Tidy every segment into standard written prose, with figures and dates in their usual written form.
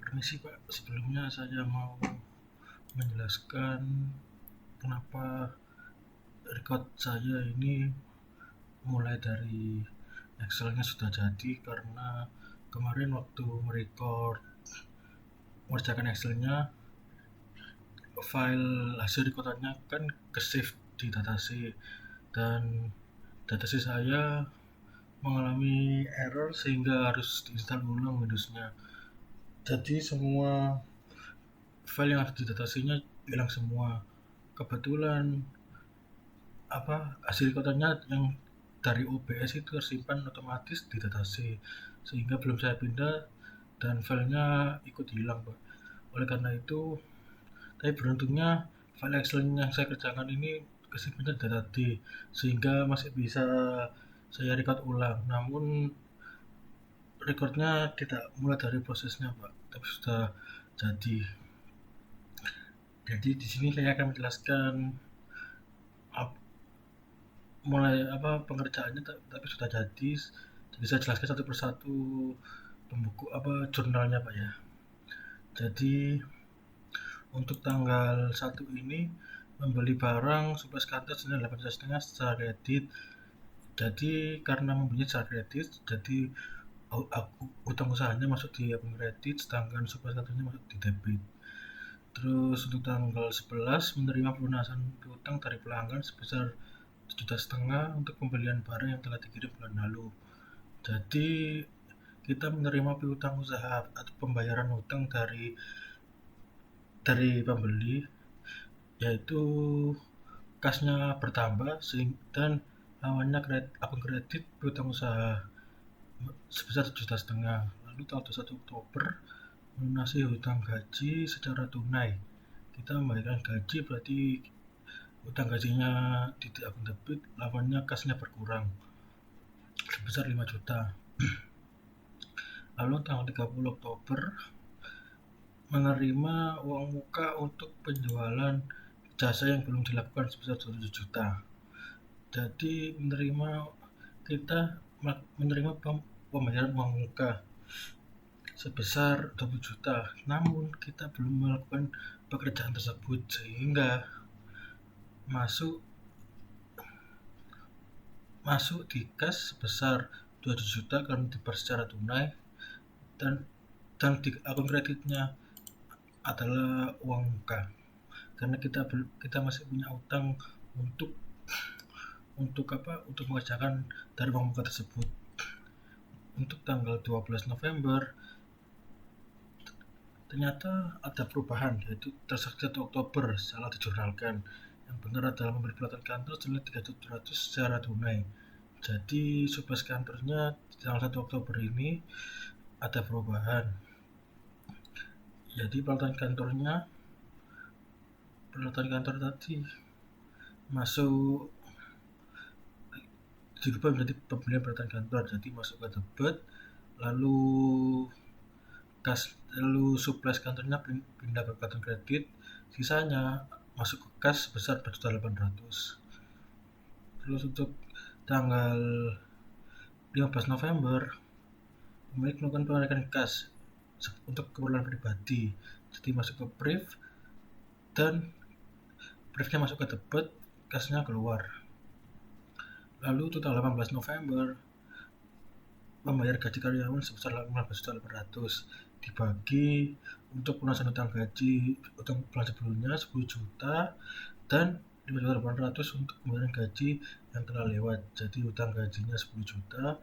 Permisi Pak, sebelumnya saya mau menjelaskan kenapa record saya ini mulai dari Excelnya sudah jadi, karena kemarin waktu mengerjakan Excelnya, file hasil recordannya kan ke save di datasheet, dan datasheet saya mengalami error sehingga harus diinstal ulang Windowsnya. Jadi semua file yang ada di datasheetnya hilang semua. Kebetulan hasil recordannya yang dari OBS itu tersimpan otomatis di datasheet, sehingga belum saya pindah dan filenya ikut hilang Pak. Oleh karena itu, tapi beruntungnya file Excel yang saya kerjakan ini kesimpannya di database, sehingga masih bisa saya record ulang. Namun recordnya tidak mulai dari prosesnya Pak, tapi sudah jadi. Jadi di sini saya akan menjelaskan mulai pengerjaannya, tapi sudah jadi. Jadi saya jelaskan satu persatu jurnalnya Pak ya. Jadi untuk tanggal 1 ini membeli barang surplus kantor senilai 8,5 secara kredit. Jadi karena membelinya secara kredit, jadi utang usahanya masuk di akun kredit, sedangkan surplus kantornya masuk di debit. Terus untuk tanggal 11 menerima pelunasan piutang dari pelanggan sebesar 1,5 juta untuk pembelian barang yang telah dikirim bulan lalu. Jadi kita menerima piutang usaha atau pembayaran utang dari pembeli, yaitu kasnya bertambah dan awalnya akun kredit piutang usaha sebesar 1,5 juta. Lalu tanggal 21 Oktober melunasi hutang gaji secara tunai. Kita membayarkan gaji, berarti hutang gajinya di akun debit, lawannya kasnya berkurang sebesar 5 juta. Lalu tanggal 30 Oktober menerima uang muka untuk penjualan jasa yang belum dilakukan sebesar 7 juta. Jadi kita menerima pembayaran uang muka sebesar 20 juta, namun kita belum melakukan pekerjaan tersebut, sehingga masuk di kas sebesar 20 juta karena dibayar secara tunai, dan di akun kreditnya adalah uang muka, karena kita masih punya utang untuk mengerjakan dari uang muka tersebut. Untuk tanggal 12 November ternyata ada perubahan, yaitu transaksi 1 Oktober salah dijurnalkan. Yang benar adalah membeli peralatan kantor senilai 3.700 secara tunai. Jadi surplus kantornya di tanggal 1 Oktober ini ada perubahan. Jadi peralatan kantor tadi masuk dirubah menjadi pembelian peralatan kantor. Jadi masuk ke debit, lalu surplus kantornya pindah ke kartu kredit, sisanya masuk ke kas sebesar 4.800. Terus untuk tanggal 15 November pemilik melakukan penarikan kas untuk keperluan pribadi, jadi masuk ke brief, dan briefnya masuk ke debit, kasnya keluar. Lalu untuk tanggal 18 November membayar gaji karyawan sebesar 15.800 dibagi untuk pelunasan utang gaji utang bulan sebelumnya 10 juta dan 5.800 untuk pembayaran gaji yang telah lewat. Jadi utang gajinya 10 juta,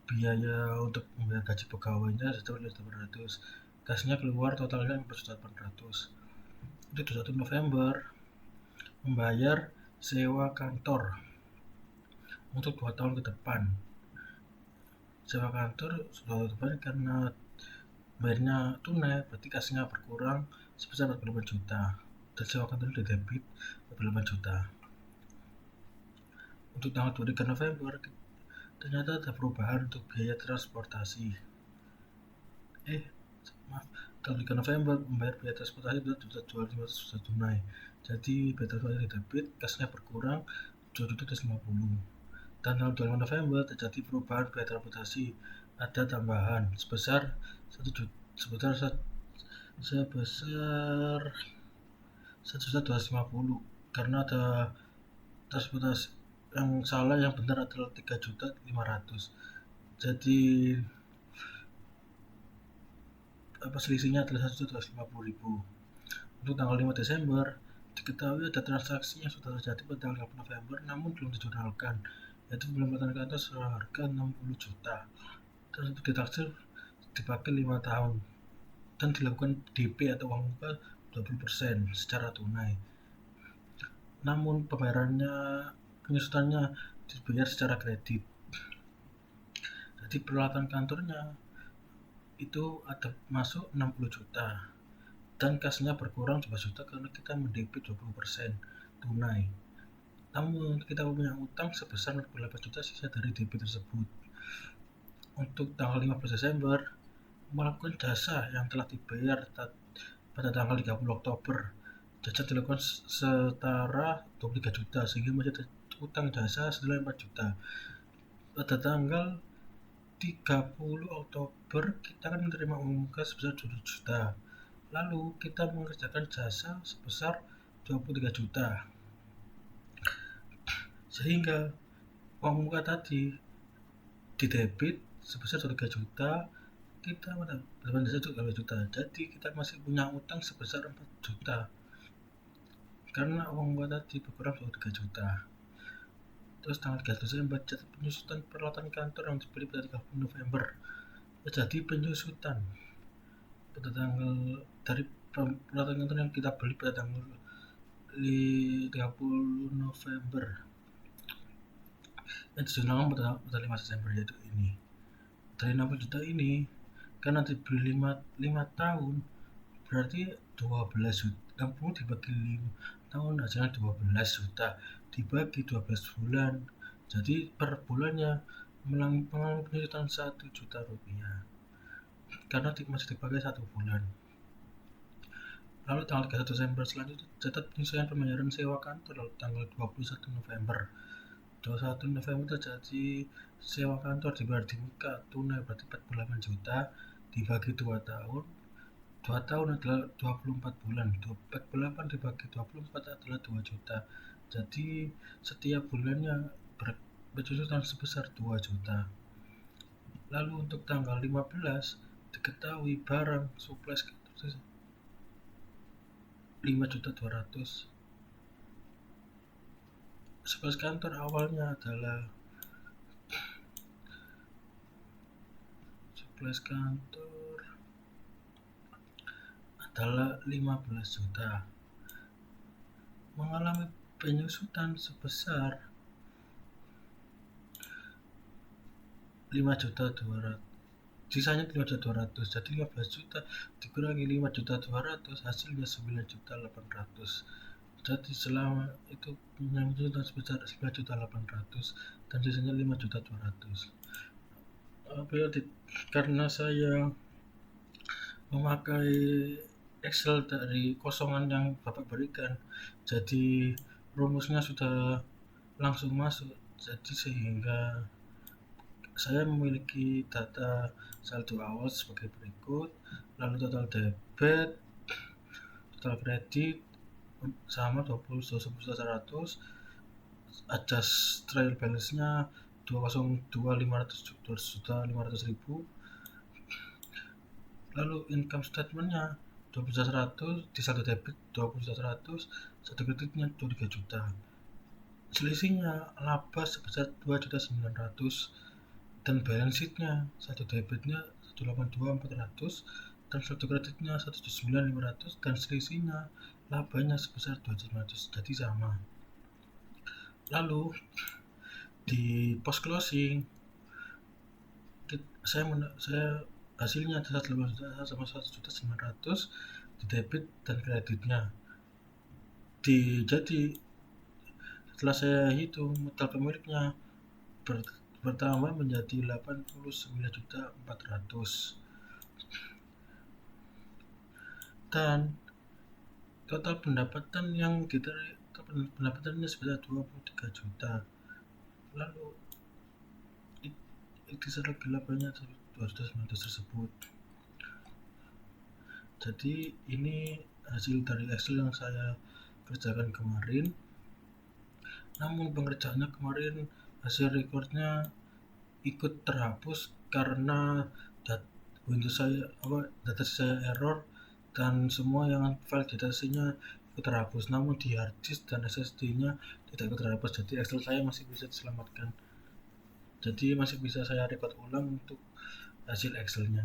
biaya untuk membayar gaji pegawainya 1.800, kasnya keluar totalnya 4.800. Itu 21 November membayar sewa kantor untuk 2 tahun ke depan. Sewa kantor sudah depan karena bayarnya tunai, berarti kasnya berkurang sebesar 48 juta, dan sewa kantor di debit 48 juta. Untuk tanggal 23 November ternyata ada perubahan untuk biaya transportasi. Tanggal 3 November membayar biaya transportasi 2.250 juta tunai. Jadi biaya transportasi di debit, kasnya berkurang 7.250. Dan tanggal 25 November terjadi perubahan biaya transportasi, ada tambahan sebesar 1 sebesar 1.250.000 karena ada transportasi yang salah, yang benar adalah 3.500.000. Jadi selisihnya adalah 1.250.000. Untuk tanggal 5 Desember diketahui ada transaksi yang sudah terjadi pada tanggal 5 November namun belum dijurnalkan, yaitu penempatan ke atas harga 60 juta dan untuk ditaksir dipakai 5 tahun dan dilakukan DP atau uang muka 20% secara tunai. Namun penyusutannya dibayar secara kredit. Jadi peralatan kantornya itu ada masuk 60 juta dan kasnya berkurang 2 juta karena kita mendebit 20% tunai. Namun kita punya utang sebesar 48 juta sisa dari debit tersebut. Untuk tanggal 15 Desember melakukan jasa yang telah dibayar pada tanggal 30 Oktober. Jasa dilakukan setara 23 juta sehingga masih ada utang jasa senilai 4 juta. Pada tanggal 30 Oktober kita akan menerima uang muka sebesar 7 juta. Lalu kita mengerjakan jasa sebesar 23 juta. Sehingga uang muka tadi didebit sebesar 3 juta, kita mendapatkan jasa 2 juta. Jadi kita masih punya utang sebesar 4 juta. Karena uang muka tadi berkurang 3 juta. Terus tanggal 3 Desember jadi penyusutan peralatan kantor yang dibeli pada 30 November. Jadi penyusutan pada tanggal dari peralatan kantor yang kita beli pada tanggal 30 November yang dijurnalkan pada 5 Desember, yaitu ini. Dari 60 juta ini karena dibeli 5 tahun berarti 12 juta. 60 dibagi 5 tahun hasilnya 12 juta dibagi 12 bulan. Jadi per bulannya mengalami penyusutan 1 juta rupiah karena masih dipakai 1 bulan. Lalu tanggal 31 Desember selanjutnya catat penyelesaian pembayaran sewa kantor tanggal 21 November. 21 November terjadi sewa kantor dibayar di muka tunai berarti 48 juta dibagi 2 tahun. 2 tahun adalah 24 bulan. 48 dibagi 24 adalah 2 juta. Jadi setiap bulannya berjutaan sebesar 2 juta. Lalu untuk tanggal 15 diketahui barang supplies 5.200.000. Supplies kantor awalnya adalah supplies kantor adalah 15 juta. Mengalami penyusutan sebesar 5.200.000. Sisanya 5.200.000. Jadi 15 juta dikurangi 5.200.000 hasilnya 9.800.000. Jadi selama itu penyusutan sebesar 9.800.000 dan sisanya 5.200.000. Karena saya memakai Excel dari kosongan yang Bapak berikan, jadi rumusnya sudah langsung masuk. Jadi sehingga saya memiliki data saldo awal sebagai berikut, lalu total debit, total kredit sama 20.100, adjust trial balance-nya 202.500.000. Lalu income statement-nya 20.100, di saldo debit 20.100, saldo kreditnya 23 juta. Selisihnya laba sebesar 2.900.000 dan balance sheet-nya saldo debitnya 182.400 dan saldo kreditnya 179.500 dan selisihnya labanya sebesar 2.900, jadi sama. Lalu di post closing saya hasilnya adalah 8 juta sama 1.900.000 di debit dan kreditnya. Jadi setelah saya hitung modal pemiliknya bertambah menjadi 89.400.000 dan total pendapatan yang pendapatannya sebesar 23 juta. Lalu diserap labanya 200 tersebut. Jadi ini hasil dari Excel yang saya kerjakan kemarin. Namun pengerjaannya kemarin hasil recordnya ikut terhapus karena data saya error dan semua yang file datasinya ikut terhapus. Namun di hard disk dan SSD-nya tidak ikut terhapus. Jadi Excel saya masih bisa diselamatkan. Jadi masih bisa saya record ulang untuk hasil Excel-nya.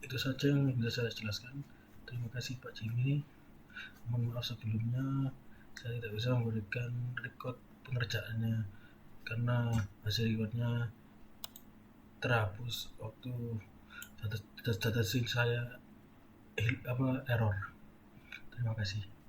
Itu saja yang bisa saya jelaskan. Terima kasih Pak Jimmy. Mohon maaf sebelumnya saya tidak bisa memberikan record pengerjaannya karena hasil recordnya terhapus waktu data sync saya error. Terima kasih.